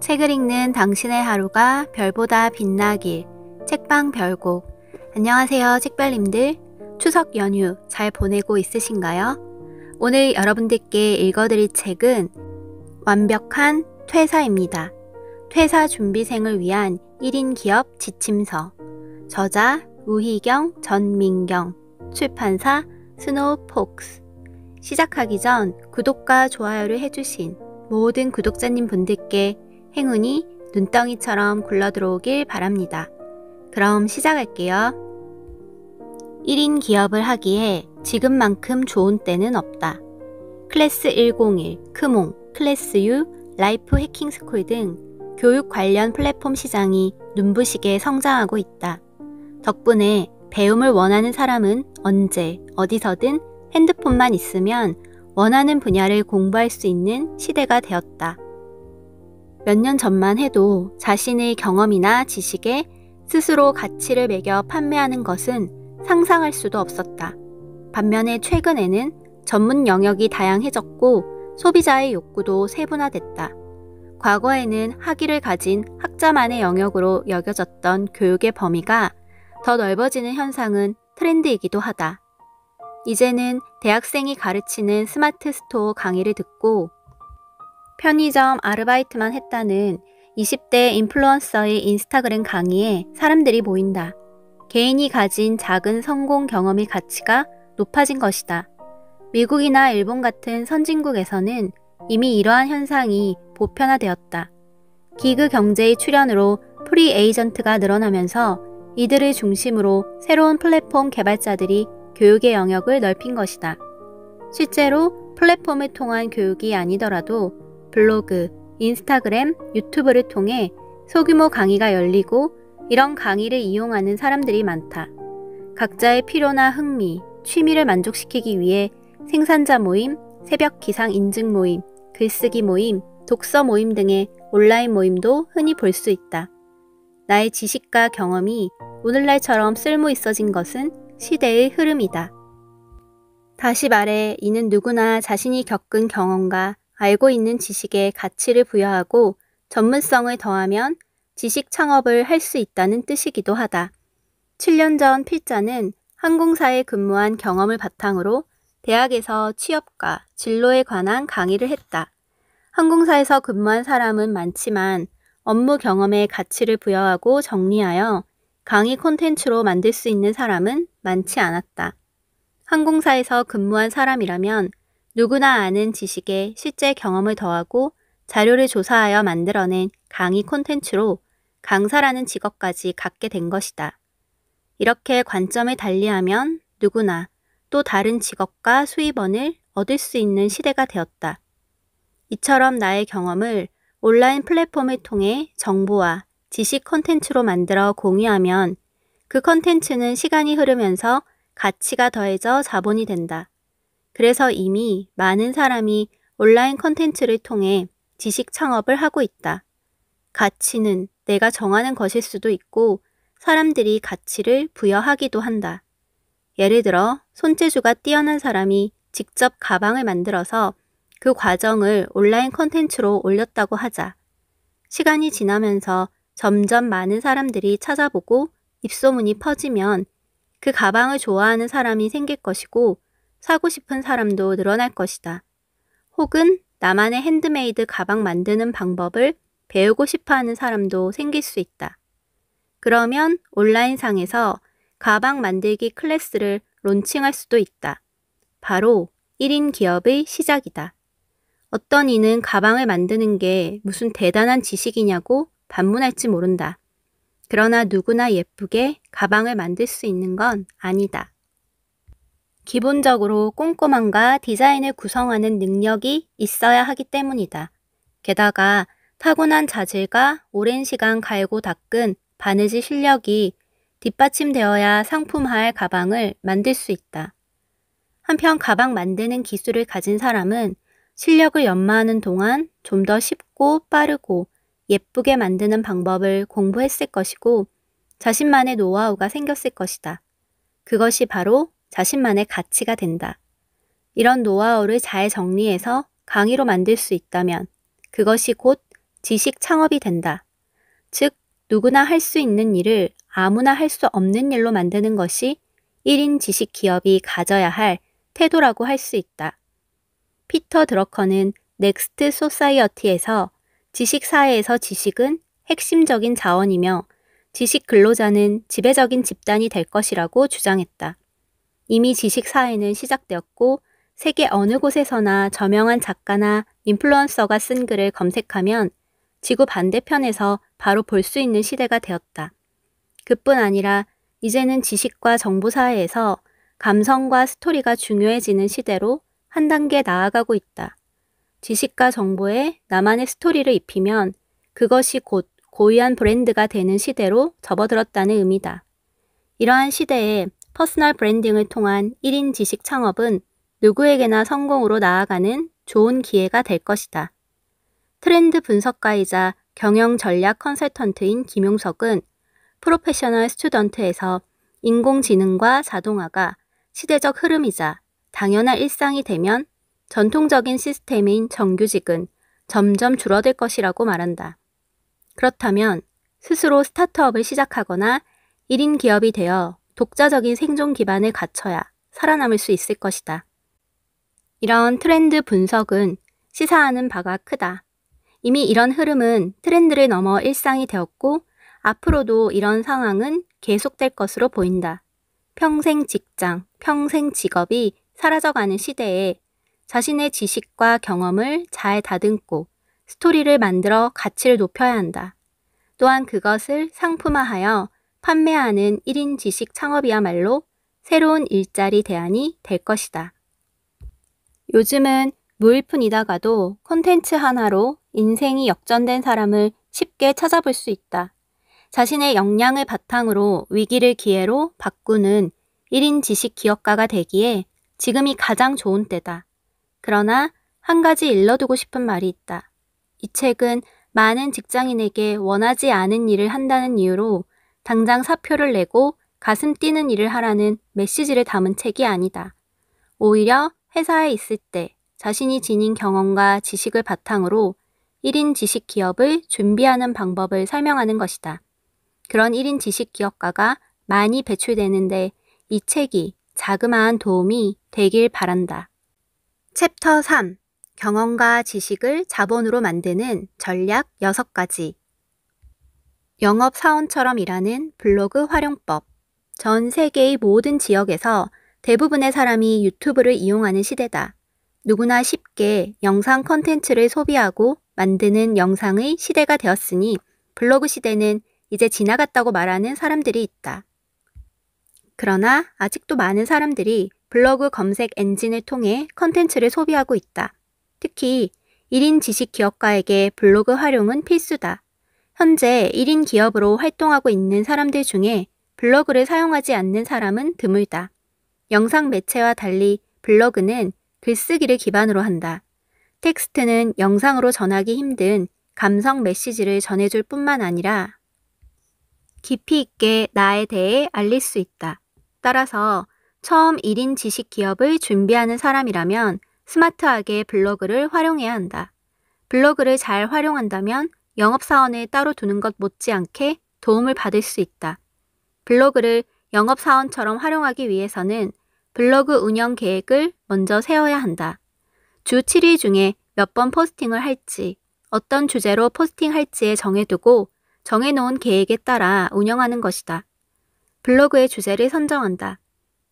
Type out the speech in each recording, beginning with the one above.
책을 읽는 당신의 하루가 별보다 빛나길. 책방 별곡. 안녕하세요, 책별님들. 추석 연휴 잘 보내고 있으신가요? 오늘 여러분들께 읽어드릴 책은 완벽한 퇴사입니다. 퇴사 준비생을 위한 1인 기업 지침서. 저자 우희경, 전민경. 출판사 스노우폭스. 시작하기 전 구독과 좋아요를 해주신 모든 구독자님 분들께 행운이 눈덩이처럼 굴러들어오길 바랍니다. 그럼 시작할게요. 1인 기업을 하기에 지금만큼 좋은 때는 없다. 클래스 101, 크몽, 클래스 U, 라이프 해킹스쿨 등 교육 관련 플랫폼 시장이 눈부시게 성장하고 있다. 덕분에 배움을 원하는 사람은 언제, 어디서든 핸드폰만 있으면 원하는 분야를 공부할 수 있는 시대가 되었다. 몇 년 전만 해도 자신의 경험이나 지식에 스스로 가치를 매겨 판매하는 것은 상상할 수도 없었다. 반면에 최근에는 전문 영역이 다양해졌고 소비자의 욕구도 세분화됐다. 과거에는 학위를 가진 학자만의 영역으로 여겨졌던 교육의 범위가 더 넓어지는 현상은 트렌드이기도 하다. 이제는 대학생이 가르치는 스마트 스토어 강의를 듣고 편의점 아르바이트만 했다는 20대 인플루언서의 인스타그램 강의에 사람들이 모인다. 개인이 가진 작은 성공 경험의 가치가 높아진 것이다. 미국이나 일본 같은 선진국에서는 이미 이러한 현상이 보편화되었다. 기그 경제의 출현으로 프리 에이전트가 늘어나면서 이들을 중심으로 새로운 플랫폼 개발자들이 교육의 영역을 넓힌 것이다. 실제로 플랫폼을 통한 교육이 아니더라도 블로그, 인스타그램, 유튜브를 통해 소규모 강의가 열리고 이런 강의를 이용하는 사람들이 많다. 각자의 필요나 흥미, 취미를 만족시키기 위해 생산자 모임, 새벽 기상 인증 모임, 글쓰기 모임, 독서 모임 등의 온라인 모임도 흔히 볼 수 있다. 나의 지식과 경험이 오늘날처럼 쓸모 있어진 것은 시대의 흐름이다. 다시 말해 이는 누구나 자신이 겪은 경험과 알고 있는 지식에 가치를 부여하고 전문성을 더하면 지식 창업을 할 수 있다는 뜻이기도 하다. 7년 전 필자는 항공사에 근무한 경험을 바탕으로 대학에서 취업과 진로에 관한 강의를 했다. 항공사에서 근무한 사람은 많지만 업무 경험에 가치를 부여하고 정리하여 강의 콘텐츠로 만들 수 있는 사람은 많지 않았다. 항공사에서 근무한 사람이라면 누구나 아는 지식에 실제 경험을 더하고 자료를 조사하여 만들어낸 강의 콘텐츠로 강사라는 직업까지 갖게 된 것이다. 이렇게 관점을 달리하면 누구나 또 다른 직업과 수입원을 얻을 수 있는 시대가 되었다. 이처럼 나의 경험을 온라인 플랫폼을 통해 정보와 지식 콘텐츠로 만들어 공유하면 그 콘텐츠는 시간이 흐르면서 가치가 더해져 자본이 된다. 그래서 이미 많은 사람이 온라인 콘텐츠를 통해 지식 창업을 하고 있다. 가치는 내가 정하는 것일 수도 있고 사람들이 가치를 부여하기도 한다. 예를 들어 손재주가 뛰어난 사람이 직접 가방을 만들어서 그 과정을 온라인 콘텐츠로 올렸다고 하자. 시간이 지나면서 점점 많은 사람들이 찾아보고 입소문이 퍼지면 그 가방을 좋아하는 사람이 생길 것이고 사고 싶은 사람도 늘어날 것이다. 혹은 나만의 핸드메이드 가방 만드는 방법을 배우고 싶어하는 사람도 생길 수 있다. 그러면 온라인상에서 가방 만들기 클래스를 론칭할 수도 있다. 바로 1인 기업의 시작이다. 어떤 이는 가방을 만드는 게 무슨 대단한 지식이냐고 반문할지 모른다. 그러나 누구나 예쁘게 가방을 만들 수 있는 건 아니다. 기본적으로 꼼꼼함과 디자인을 구성하는 능력이 있어야 하기 때문이다. 게다가 타고난 자질과 오랜 시간 갈고 닦은 바느질 실력이 뒷받침되어야 상품화할 가방을 만들 수 있다. 한편 가방 만드는 기술을 가진 사람은 실력을 연마하는 동안 좀 더 쉽고 빠르고 예쁘게 만드는 방법을 공부했을 것이고 자신만의 노하우가 생겼을 것이다. 그것이 바로 자신만의 가치가 된다. 이런 노하우를 잘 정리해서 강의로 만들 수 있다면 그것이 곧 지식 창업이 된다. 즉, 누구나 할 수 있는 일을 아무나 할 수 없는 일로 만드는 것이 1인 지식 기업이 가져야 할 태도라고 할 수 있다. 피터 드러커는 넥스트 소사이어티에서 지식 사회에서 지식은 핵심적인 자원이며 지식 근로자는 지배적인 집단이 될 것이라고 주장했다. 이미 지식 사회는 시작되었고 세계 어느 곳에서나 저명한 작가나 인플루언서가 쓴 글을 검색하면 지구 반대편에서 바로 볼 수 있는 시대가 되었다. 그뿐 아니라 이제는 지식과 정보 사회에서 감성과 스토리가 중요해지는 시대로 한 단계 나아가고 있다. 지식과 정보에 나만의 스토리를 입히면 그것이 곧 고유한 브랜드가 되는 시대로 접어들었다는 의미다. 이러한 시대에 퍼스널 브랜딩을 통한 1인 지식 창업은 누구에게나 성공으로 나아가는 좋은 기회가 될 것이다. 트렌드 분석가이자 경영 전략 컨설턴트인 김용석은 프로페셔널 스튜던트에서 인공지능과 자동화가 시대적 흐름이자 당연한 일상이 되면 전통적인 시스템인 정규직은 점점 줄어들 것이라고 말한다. 그렇다면 스스로 스타트업을 시작하거나 1인 기업이 되어 독자적인 생존 기반을 갖춰야 살아남을 수 있을 것이다. 이런 트렌드 분석은 시사하는 바가 크다. 이미 이런 흐름은 트렌드를 넘어 일상이 되었고 앞으로도 이런 상황은 계속될 것으로 보인다. 평생 직장, 평생 직업이 사라져가는 시대에 자신의 지식과 경험을 잘 다듬고 스토리를 만들어 가치를 높여야 한다. 또한 그것을 상품화하여 판매하는 1인 지식 창업이야말로 새로운 일자리 대안이 될 것이다. 요즘은 무일푼이다가도 콘텐츠 하나로 인생이 역전된 사람을 쉽게 찾아볼 수 있다. 자신의 역량을 바탕으로 위기를 기회로 바꾸는 1인 지식 기업가가 되기에 지금이 가장 좋은 때다. 그러나 한 가지 일러두고 싶은 말이 있다. 이 책은 많은 직장인에게 원하지 않은 일을 한다는 이유로 당장 사표를 내고 가슴 뛰는 일을 하라는 메시지를 담은 책이 아니다. 오히려 회사에 있을 때 자신이 지닌 경험과 지식을 바탕으로 1인 지식 기업을 준비하는 방법을 설명하는 것이다. 그런 1인 지식 기업가가 많이 배출되는데 이 책이 자그마한 도움이 되길 바란다. 챕터 3. 경험과 지식을 자본으로 만드는 전략 6가지. 영업사원처럼 일하는 블로그 활용법. 전 세계의 모든 지역에서 대부분의 사람이 유튜브를 이용하는 시대다. 누구나 쉽게 영상 콘텐츠를 소비하고 만드는 영상의 시대가 되었으니 블로그 시대는 이제 지나갔다고 말하는 사람들이 있다. 그러나 아직도 많은 사람들이 블로그 검색 엔진을 통해 콘텐츠를 소비하고 있다. 특히 1인 지식 기업가에게 블로그 활용은 필수다. 현재 1인 기업으로 활동하고 있는 사람들 중에 블로그를 사용하지 않는 사람은 드물다. 영상 매체와 달리 블로그는 글쓰기를 기반으로 한다. 텍스트는 영상으로 전하기 힘든 감성 메시지를 전해줄 뿐만 아니라 깊이 있게 나에 대해 알릴 수 있다. 따라서 처음 1인 지식 기업을 준비하는 사람이라면 스마트하게 블로그를 활용해야 한다. 블로그를 잘 활용한다면 영업사원을 따로 두는 것 못지않게 도움을 받을 수 있다. 블로그를 영업사원처럼 활용하기 위해서는 블로그 운영 계획을 먼저 세워야 한다. 주 7일 중에 몇 번 포스팅을 할지, 어떤 주제로 포스팅할지에 정해두고 정해놓은 계획에 따라 운영하는 것이다. 블로그의 주제를 선정한다.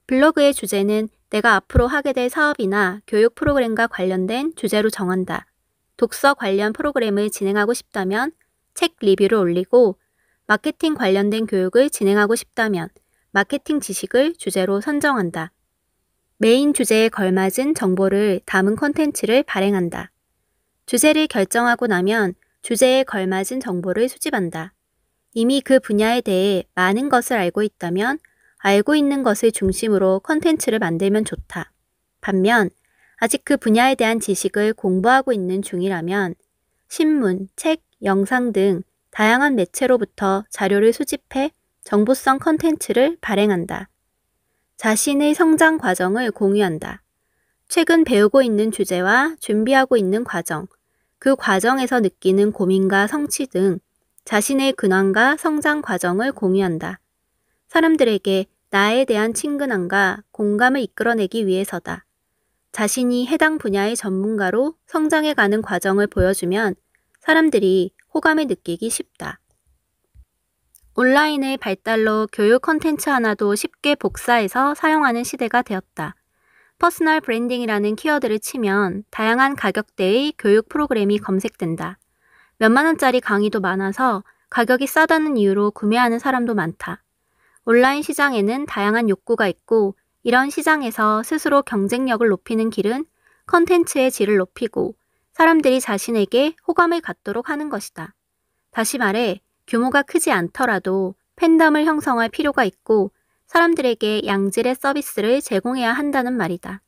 블로그의 주제는 내가 앞으로 하게 될 사업이나 교육 프로그램과 관련된 주제로 정한다. 독서 관련 프로그램을 진행하고 싶다면 책 리뷰를 올리고 마케팅 관련된 교육을 진행하고 싶다면 마케팅 지식을 주제로 선정한다. 메인 주제에 걸맞은 정보를 담은 콘텐츠를 발행한다. 주제를 결정하고 나면 주제에 걸맞은 정보를 수집한다. 이미 그 분야에 대해 많은 것을 알고 있다면 알고 있는 것을 중심으로 콘텐츠를 만들면 좋다. 반면 아직 그 분야에 대한 지식을 공부하고 있는 중이라면 신문, 책, 영상 등 다양한 매체로부터 자료를 수집해 정보성 콘텐츠를 발행한다. 자신의 성장 과정을 공유한다. 최근 배우고 있는 주제와 준비하고 있는 과정, 그 과정에서 느끼는 고민과 성취 등 자신의 근황과 성장 과정을 공유한다. 사람들에게 나에 대한 친근함과 공감을 이끌어내기 위해서다. 자신이 해당 분야의 전문가로 성장해가는 과정을 보여주면 사람들이 호감을 느끼기 쉽다. 온라인의 발달로 교육 콘텐츠 하나도 쉽게 복사해서 사용하는 시대가 되었다. 퍼스널 브랜딩이라는 키워드를 치면 다양한 가격대의 교육 프로그램이 검색된다. 몇만 원짜리 강의도 많아서 가격이 싸다는 이유로 구매하는 사람도 많다. 온라인 시장에는 다양한 욕구가 있고 이런 시장에서 스스로 경쟁력을 높이는 길은 콘텐츠의 질을 높이고 사람들이 자신에게 호감을 갖도록 하는 것이다. 다시 말해 규모가 크지 않더라도 팬덤을 형성할 필요가 있고 사람들에게 양질의 서비스를 제공해야 한다는 말이다.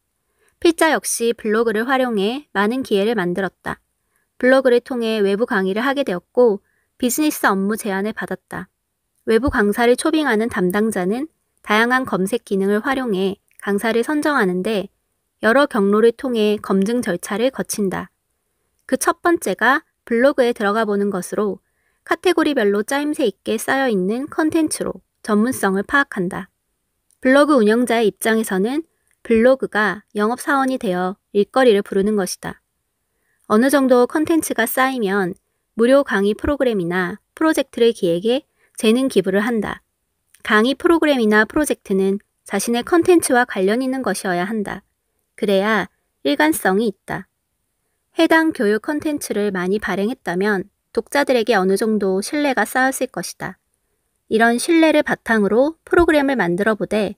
필자 역시 블로그를 활용해 많은 기회를 만들었다. 블로그를 통해 외부 강의를 하게 되었고 비즈니스 업무 제안을 받았다. 외부 강사를 초빙하는 담당자는 다양한 검색 기능을 활용해 강사를 선정하는데 여러 경로를 통해 검증 절차를 거친다. 그 첫 번째가 블로그에 들어가 보는 것으로 카테고리별로 짜임새 있게 쌓여있는 컨텐츠로 전문성을 파악한다. 블로그 운영자의 입장에서는 블로그가 영업사원이 되어 일거리를 부르는 것이다. 어느 정도 컨텐츠가 쌓이면 무료 강의 프로그램이나 프로젝트를 기획해 재능 기부를 한다. 강의 프로그램이나 프로젝트는 자신의 컨텐츠와 관련 있는 것이어야 한다. 그래야 일관성이 있다. 해당 교육 컨텐츠를 많이 발행했다면 독자들에게 어느 정도 신뢰가 쌓였을 것이다. 이런 신뢰를 바탕으로 프로그램을 만들어 보되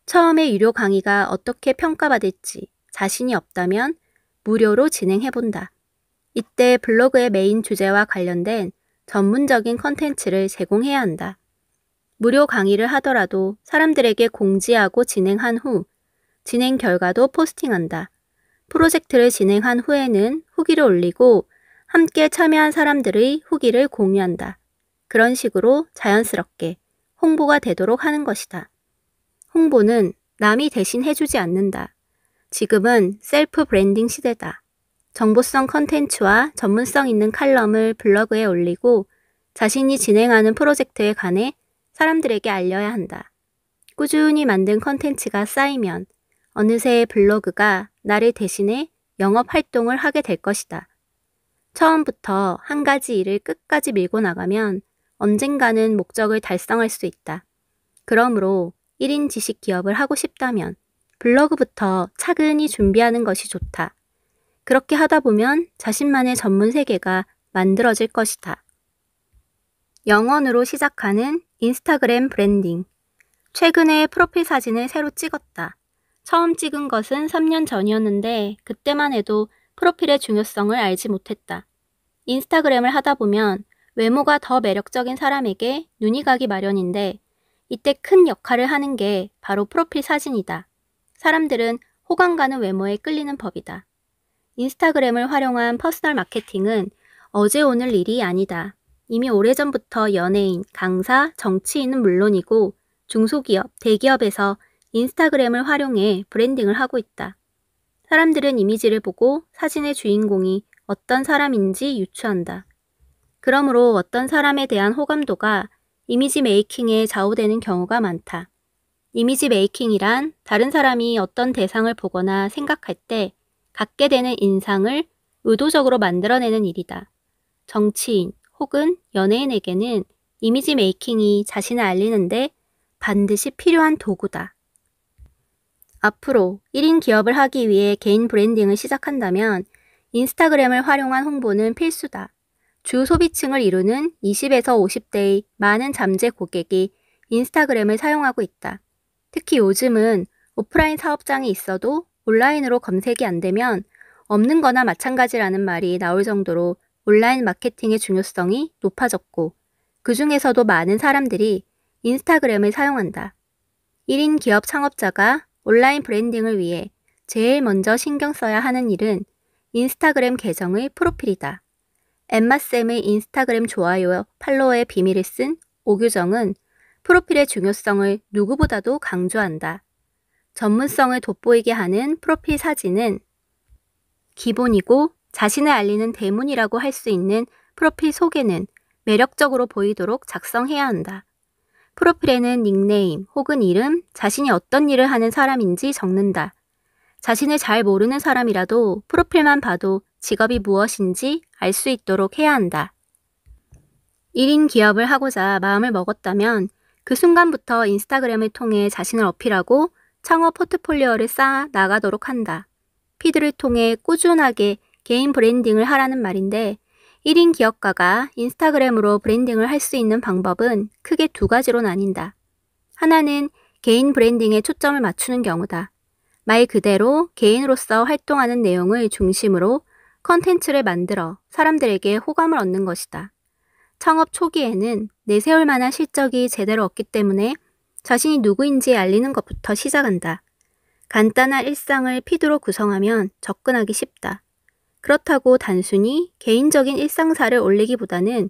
처음에 유료 강의가 어떻게 평가받을지 자신이 없다면 무료로 진행해 본다. 이때 블로그의 메인 주제와 관련된 전문적인 컨텐츠를 제공해야 한다. 무료 강의를 하더라도 사람들에게 공지하고 진행한 후 진행 결과도 포스팅한다. 프로젝트를 진행한 후에는 후기를 올리고 함께 참여한 사람들의 후기를 공유한다. 그런 식으로 자연스럽게 홍보가 되도록 하는 것이다. 홍보는 남이 대신 해주지 않는다. 지금은 셀프 브랜딩 시대다. 정보성 컨텐츠와 전문성 있는 칼럼을 블로그에 올리고 자신이 진행하는 프로젝트에 관해 사람들에게 알려야 한다. 꾸준히 만든 컨텐츠가 쌓이면 어느새 블로그가 나를 대신해 영업 활동을 하게 될 것이다. 처음부터 한 가지 일을 끝까지 밀고 나가면 언젠가는 목적을 달성할 수 있다. 그러므로 1인 지식 기업을 하고 싶다면 블로그부터 차근히 준비하는 것이 좋다. 그렇게 하다 보면 자신만의 전문 세계가 만들어질 것이다. 영원으로 시작하는 인스타그램 브랜딩. 최근에 프로필 사진을 새로 찍었다. 처음 찍은 것은 3년 전이었는데 그때만 해도 프로필의 중요성을 알지 못했다. 인스타그램을 하다 보면 외모가 더 매력적인 사람에게 눈이 가기 마련인데 이때 큰 역할을 하는 게 바로 프로필 사진이다. 사람들은 호감 가는 외모에 끌리는 법이다. 인스타그램을 활용한 퍼스널 마케팅은 어제 오늘 일이 아니다. 이미 오래전부터 연예인, 강사, 정치인은 물론이고 중소기업, 대기업에서 인스타그램을 활용해 브랜딩을 하고 있다. 사람들은 이미지를 보고 사진의 주인공이 어떤 사람인지 유추한다. 그러므로 어떤 사람에 대한 호감도가 이미지 메이킹에 좌우되는 경우가 많다. 이미지 메이킹이란 다른 사람이 어떤 대상을 보거나 생각할 때 갖게 되는 인상을 의도적으로 만들어내는 일이다. 정치인 혹은 연예인에게는 이미지 메이킹이 자신을 알리는데 반드시 필요한 도구다. 앞으로 1인 기업을 하기 위해 개인 브랜딩을 시작한다면 인스타그램을 활용한 홍보는 필수다. 주 소비층을 이루는 20에서 50대의 많은 잠재 고객이 인스타그램을 사용하고 있다. 특히 요즘은 오프라인 사업장이 있어도 온라인으로 검색이 안 되면 없는 거나 마찬가지라는 말이 나올 정도로 온라인 마케팅의 중요성이 높아졌고 그 중에서도 많은 사람들이 인스타그램을 사용한다. 1인 기업 창업자가 온라인 브랜딩을 위해 제일 먼저 신경 써야 하는 일은 인스타그램 계정의 프로필이다. 엠마쌤의 인스타그램 좋아요, 팔로워의 비밀을 쓴 오규정은 프로필의 중요성을 누구보다도 강조한다. 전문성을 돋보이게 하는 프로필 사진은 기본이고 자신을 알리는 대문이라고 할 수 있는 프로필 소개는 매력적으로 보이도록 작성해야 한다. 프로필에는 닉네임 혹은 이름, 자신이 어떤 일을 하는 사람인지 적는다. 자신을 잘 모르는 사람이라도 프로필만 봐도 직업이 무엇인지 알 수 있도록 해야 한다. 1인 기업을 하고자 마음을 먹었다면 그 순간부터 인스타그램을 통해 자신을 어필하고 창업 포트폴리오를 쌓아 나가도록 한다. 피드를 통해 꾸준하게 개인 브랜딩을 하라는 말인데 1인 기업가가 인스타그램으로 브랜딩을 할 수 있는 방법은 크게 두 가지로 나뉜다. 하나는 개인 브랜딩에 초점을 맞추는 경우다. 말 그대로 개인으로서 활동하는 내용을 중심으로 컨텐츠를 만들어 사람들에게 호감을 얻는 것이다. 창업 초기에는 내세울 만한 실적이 제대로 없기 때문에 자신이 누구인지 알리는 것부터 시작한다. 간단한 일상을 피드로 구성하면 접근하기 쉽다. 그렇다고 단순히 개인적인 일상사를 올리기보다는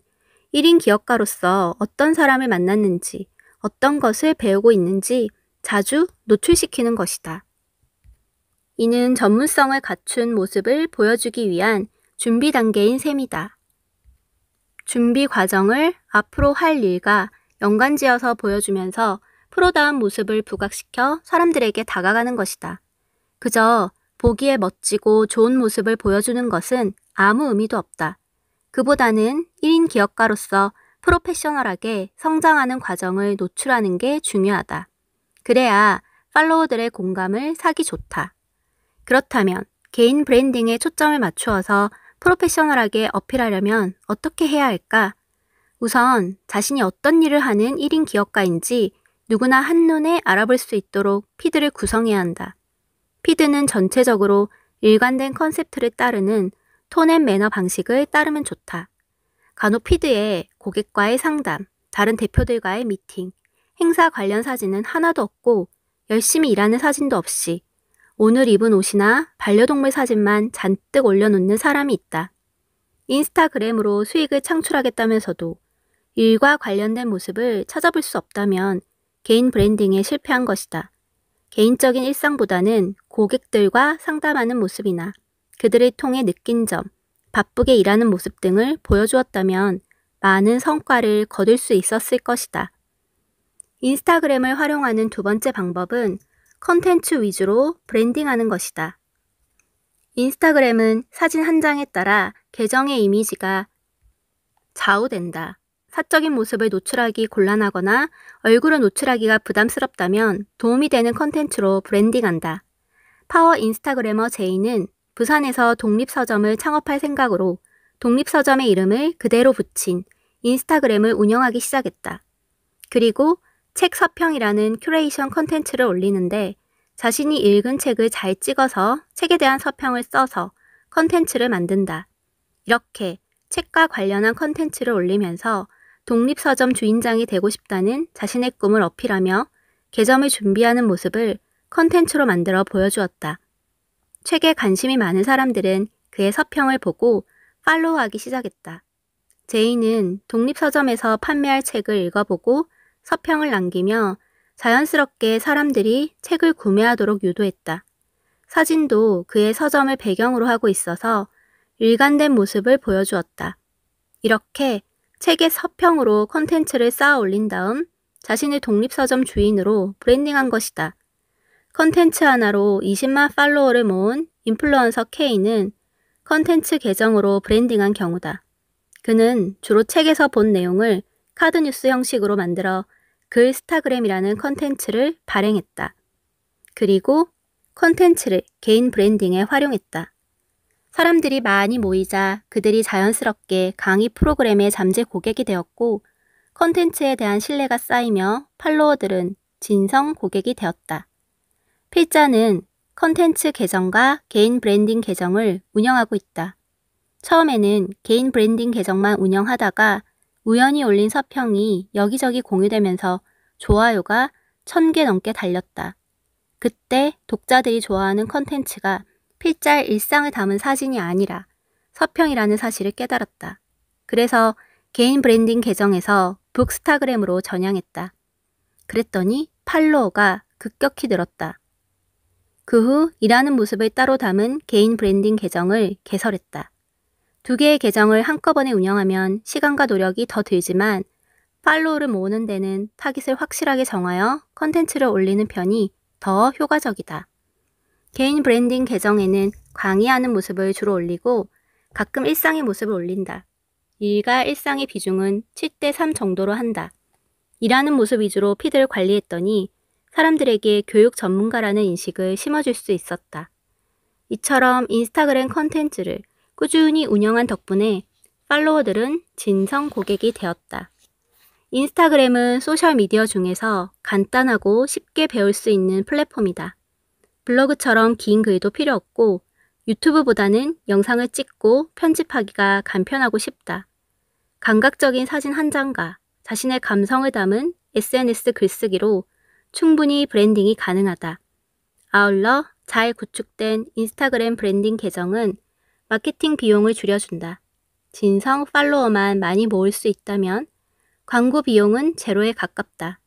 1인 기업가로서 어떤 사람을 만났는지, 어떤 것을 배우고 있는지 자주 노출시키는 것이다. 이는 전문성을 갖춘 모습을 보여주기 위한 준비 단계인 셈이다. 준비 과정을 앞으로 할 일과 연관지어서 보여주면서 프로다운 모습을 부각시켜 사람들에게 다가가는 것이다. 그저 보기에 멋지고 좋은 모습을 보여주는 것은 아무 의미도 없다. 그보다는 1인 기업가로서 프로페셔널하게 성장하는 과정을 노출하는 게 중요하다. 그래야 팔로워들의 공감을 사기 좋다. 그렇다면 개인 브랜딩에 초점을 맞추어서 프로페셔널하게 어필하려면 어떻게 해야 할까? 우선 자신이 어떤 일을 하는 1인 기업가인지 누구나 한눈에 알아볼 수 있도록 피드를 구성해야 한다. 피드는 전체적으로 일관된 컨셉트를 따르는 톤 앤 매너 방식을 따르면 좋다. 간혹 피드에 고객과의 상담, 다른 대표들과의 미팅, 행사 관련 사진은 하나도 없고 열심히 일하는 사진도 없이 오늘 입은 옷이나 반려동물 사진만 잔뜩 올려놓는 사람이 있다. 인스타그램으로 수익을 창출하겠다면서도 일과 관련된 모습을 찾아볼 수 없다면 개인 브랜딩에 실패한 것이다. 개인적인 일상보다는 고객들과 상담하는 모습이나 그들을 통해 느낀 점, 바쁘게 일하는 모습 등을 보여주었다면 많은 성과를 거둘 수 있었을 것이다. 인스타그램을 활용하는 두 번째 방법은 컨텐츠 위주로 브랜딩하는 것이다. 인스타그램은 사진 한 장에 따라 계정의 이미지가 좌우된다. 사적인 모습을 노출하기 곤란하거나 얼굴을 노출하기가 부담스럽다면 도움이 되는 컨텐츠로 브랜딩한다. 파워 인스타그래머 제이는 부산에서 독립서점을 창업할 생각으로 독립서점의 이름을 그대로 붙인 인스타그램을 운영하기 시작했다. 그리고 책 서평이라는 큐레이션 컨텐츠를 올리는데 자신이 읽은 책을 잘 찍어서 책에 대한 서평을 써서 컨텐츠를 만든다. 이렇게 책과 관련한 컨텐츠를 올리면서 독립서점 주인장이 되고 싶다는 자신의 꿈을 어필하며 개점을 준비하는 모습을 컨텐츠로 만들어 보여주었다. 책에 관심이 많은 사람들은 그의 서평을 보고 팔로우하기 시작했다. 제이는 독립서점에서 판매할 책을 읽어보고 서평을 남기며 자연스럽게 사람들이 책을 구매하도록 유도했다. 사진도 그의 서점을 배경으로 하고 있어서 일관된 모습을 보여주었다. 이렇게 책의 서평으로 콘텐츠를 쌓아 올린 다음 자신의 독립서점 주인으로 브랜딩한 것이다. 콘텐츠 하나로 20만 팔로워를 모은 인플루언서 K는 콘텐츠 계정으로 브랜딩한 경우다. 그는 주로 책에서 본 내용을 카드뉴스 형식으로 만들어 글스타그램이라는 콘텐츠를 발행했다. 그리고 콘텐츠를 개인 브랜딩에 활용했다. 사람들이 많이 모이자 그들이 자연스럽게 강의 프로그램의 잠재 고객이 되었고 콘텐츠에 대한 신뢰가 쌓이며 팔로워들은 진성 고객이 되었다. 필자는 콘텐츠 계정과 개인 브랜딩 계정을 운영하고 있다. 처음에는 개인 브랜딩 계정만 운영하다가 우연히 올린 서평이 여기저기 공유되면서 좋아요가 1000개 넘게 달렸다. 그때 독자들이 좋아하는 콘텐츠가 필자의 일상을 담은 사진이 아니라 서평이라는 사실을 깨달았다. 그래서 개인 브랜딩 계정에서 북스타그램으로 전향했다. 그랬더니 팔로워가 급격히 늘었다. 그 후 일하는 모습을 따로 담은 개인 브랜딩 계정을 개설했다. 두 개의 계정을 한꺼번에 운영하면 시간과 노력이 더 들지만 팔로우를 모으는 데는 타깃을 확실하게 정하여 컨텐츠를 올리는 편이 더 효과적이다. 개인 브랜딩 계정에는 강의하는 모습을 주로 올리고 가끔 일상의 모습을 올린다. 일과 일상의 비중은 7대3 정도로 한다. 일하는 모습 위주로 피드를 관리했더니 사람들에게 교육 전문가라는 인식을 심어줄 수 있었다. 이처럼 인스타그램 컨텐츠를 꾸준히 운영한 덕분에 팔로워들은 진성 고객이 되었다. 인스타그램은 소셜미디어 중에서 간단하고 쉽게 배울 수 있는 플랫폼이다. 블로그처럼 긴 글도 필요 없고 유튜브보다는 영상을 찍고 편집하기가 간편하고 쉽다. 감각적인 사진 한 장과 자신의 감성을 담은 SNS 글쓰기로 충분히 브랜딩이 가능하다. 아울러 잘 구축된 인스타그램 브랜딩 계정은 마케팅 비용을 줄여준다. 진성 팔로워만 많이 모을 수 있다면 광고 비용은 제로에 가깝다.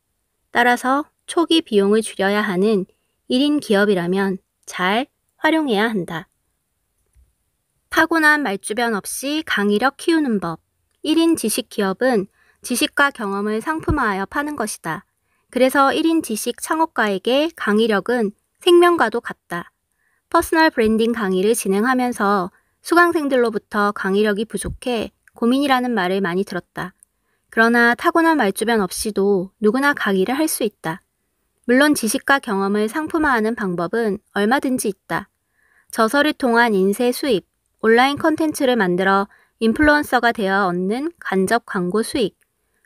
따라서 초기 비용을 줄여야 하는 1인 기업이라면 잘 활용해야 한다. 타고난 말주변 없이 강의력 키우는 법. 1인 지식 기업은 지식과 경험을 상품화하여 파는 것이다. 그래서 1인 지식 창업가에게 강의력은 생명과도 같다. 퍼스널 브랜딩 강의를 진행하면서 수강생들로부터 강의력이 부족해 고민이라는 말을 많이 들었다. 그러나 타고난 말주변 없이도 누구나 강의를 할 수 있다. 물론 지식과 경험을 상품화하는 방법은 얼마든지 있다. 저서를 통한 인쇄 수입, 온라인 콘텐츠를 만들어 인플루언서가 되어 얻는 간접 광고 수익,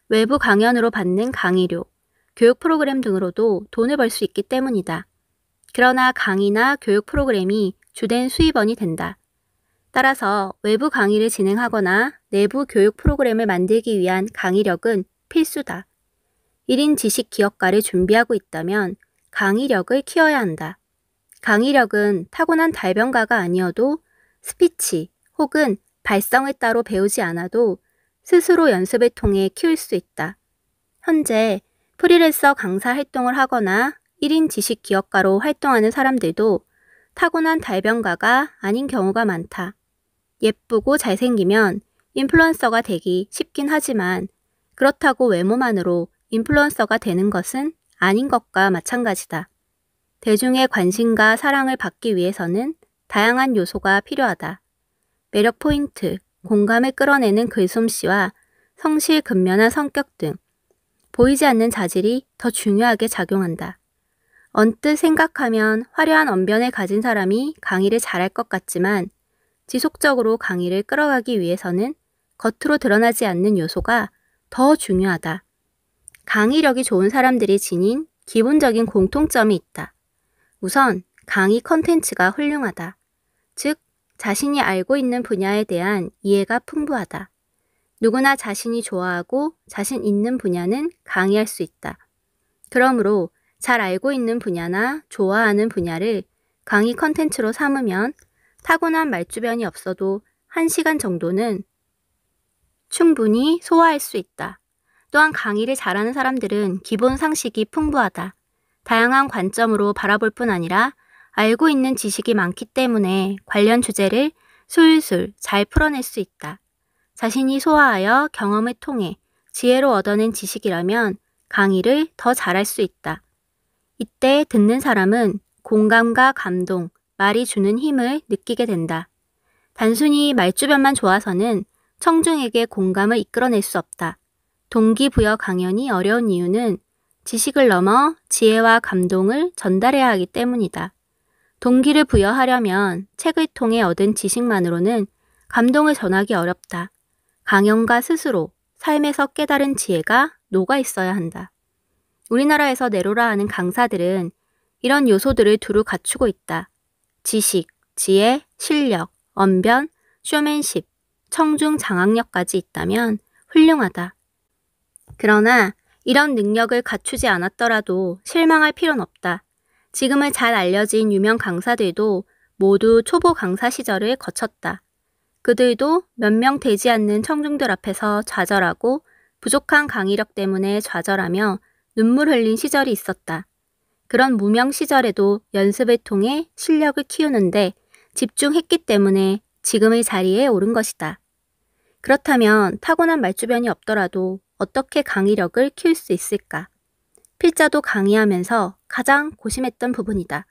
외부 강연으로 받는 강의료, 교육 프로그램 등으로도 돈을 벌 수 있기 때문이다. 그러나 강의나 교육 프로그램이 주된 수입원이 된다. 따라서 외부 강의를 진행하거나 내부 교육 프로그램을 만들기 위한 강의력은 필수다. 1인 지식 기업가를 준비하고 있다면 강의력을 키워야 한다. 강의력은 타고난 달변가가 아니어도 스피치 혹은 발성을 따로 배우지 않아도 스스로 연습을 통해 키울 수 있다. 현재 프리랜서 강사 활동을 하거나 1인 지식 기업가로 활동하는 사람들도 타고난 달변가가 아닌 경우가 많다. 예쁘고 잘생기면 인플루언서가 되기 쉽긴 하지만 그렇다고 외모만으로 인플루언서가 되는 것은 아닌 것과 마찬가지다. 대중의 관심과 사랑을 받기 위해서는 다양한 요소가 필요하다. 매력 포인트, 공감을 끌어내는 글솜씨와 성실 근면한 성격 등 보이지 않는 자질이 더 중요하게 작용한다. 언뜻 생각하면 화려한 언변을 가진 사람이 강의를 잘할 것 같지만 지속적으로 강의를 끌어가기 위해서는 겉으로 드러나지 않는 요소가 더 중요하다. 강의력이 좋은 사람들이 지닌 기본적인 공통점이 있다. 우선 강의 컨텐츠가 훌륭하다. 즉, 자신이 알고 있는 분야에 대한 이해가 풍부하다. 누구나 자신이 좋아하고 자신 있는 분야는 강의할 수 있다. 그러므로 잘 알고 있는 분야나 좋아하는 분야를 강의 컨텐츠로 삼으면 타고난 말주변이 없어도 1시간 정도는 충분히 소화할 수 있다. 또한 강의를 잘하는 사람들은 기본 상식이 풍부하다. 다양한 관점으로 바라볼 뿐 아니라 알고 있는 지식이 많기 때문에 관련 주제를 술술 잘 풀어낼 수 있다. 자신이 소화하여 경험을 통해 지혜로 얻어낸 지식이라면 강의를 더 잘할 수 있다. 이때 듣는 사람은 공감과 감동, 말이 주는 힘을 느끼게 된다. 단순히 말주변만 좋아서는 청중에게 공감을 이끌어낼 수 없다. 동기부여 강연이 어려운 이유는 지식을 넘어 지혜와 감동을 전달해야 하기 때문이다. 동기를 부여하려면 책을 통해 얻은 지식만으로는 감동을 전하기 어렵다. 강연가 스스로 삶에서 깨달은 지혜가 녹아 있어야 한다. 우리나라에서 내로라 하는 강사들은 이런 요소들을 두루 갖추고 있다. 지식, 지혜, 실력, 언변, 쇼맨십, 청중 장악력까지 있다면 훌륭하다. 그러나 이런 능력을 갖추지 않았더라도 실망할 필요는 없다. 지금은 잘 알려진 유명 강사들도 모두 초보 강사 시절을 거쳤다. 그들도 몇 명 되지 않는 청중들 앞에서 좌절하고 부족한 강의력 때문에 좌절하며 눈물 흘린 시절이 있었다. 그런 무명 시절에도 연습을 통해 실력을 키우는데 집중했기 때문에 지금의 자리에 오른 것이다. 그렇다면 타고난 말주변이 없더라도 어떻게 강의력을 키울 수 있을까? 필자도 강의하면서 가장 고심했던 부분이다.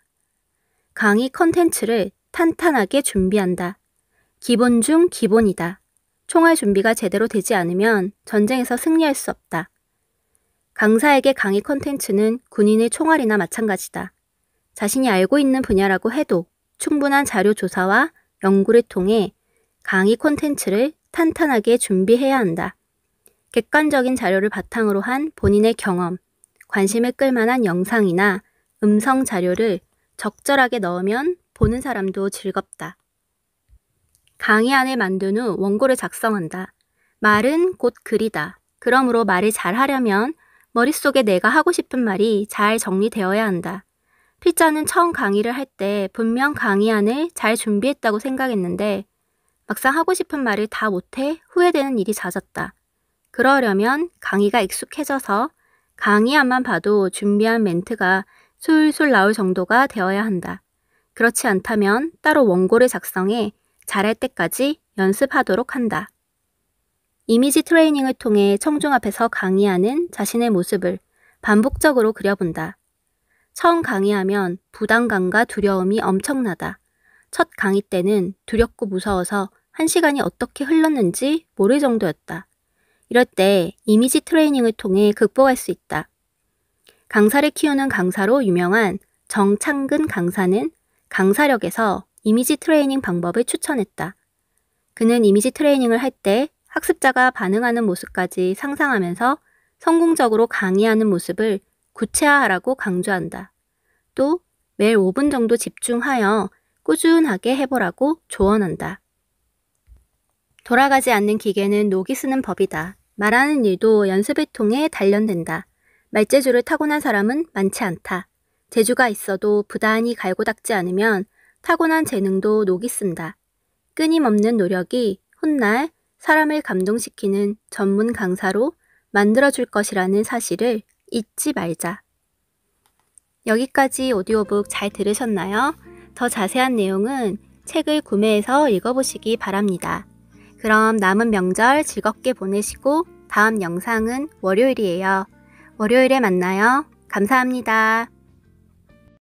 강의 컨텐츠를 탄탄하게 준비한다. 기본 중 기본이다. 총알 준비가 제대로 되지 않으면 전쟁에서 승리할 수 없다. 강사에게 강의 컨텐츠는 군인의 총알이나 마찬가지다. 자신이 알고 있는 분야라고 해도 충분한 자료 조사와 연구를 통해 강의 콘텐츠를 탄탄하게 준비해야 한다. 객관적인 자료를 바탕으로 한 본인의 경험, 관심을 끌만한 영상이나 음성 자료를 적절하게 넣으면 보는 사람도 즐겁다. 강의안을 만든 후 원고를 작성한다. 말은 곧 글이다. 그러므로 말을 잘 하려면 머릿속에 내가 하고 싶은 말이 잘 정리되어야 한다. 필자는 처음 강의를 할 때 분명 강의안을 잘 준비했다고 생각했는데 막상 하고 싶은 말을 다 못해 후회되는 일이 잦았다. 그러려면 강의가 익숙해져서 강의안만 봐도 준비한 멘트가 술술 나올 정도가 되어야 한다. 그렇지 않다면 따로 원고를 작성해 잘할 때까지 연습하도록 한다. 이미지 트레이닝을 통해 청중 앞에서 강의하는 자신의 모습을 반복적으로 그려본다. 처음 강의하면 부담감과 두려움이 엄청나다. 첫 강의 때는 두렵고 무서워서 1시간이 어떻게 흘렀는지 모를 정도였다. 이럴 때 이미지 트레이닝을 통해 극복할 수 있다. 강사를 키우는 강사로 유명한 정창근 강사는 강사력에서 이미지 트레이닝 방법을 추천했다. 그는 이미지 트레이닝을 할 때 학습자가 반응하는 모습까지 상상하면서 성공적으로 강의하는 모습을 구체화하라고 강조한다. 또 매일 5분 정도 집중하여 꾸준하게 해보라고 조언한다. 돌아가지 않는 기계는 녹이 쓰는 법이다. 말하는 일도 연습을 통해 단련된다. 말재주를 타고난 사람은 많지 않다. 재주가 있어도 부단히 갈고 닦지 않으면 타고난 재능도 녹이 쓴다. 끊임없는 노력이 훗날 사람을 감동시키는 전문 강사로 만들어줄 것이라는 사실을 잊지 말자. 여기까지 오디오북 잘 들으셨나요? 더 자세한 내용은 책을 구매해서 읽어보시기 바랍니다. 그럼 남은 명절 즐겁게 보내시고 다음 영상은 월요일이에요. 월요일에 만나요. 감사합니다.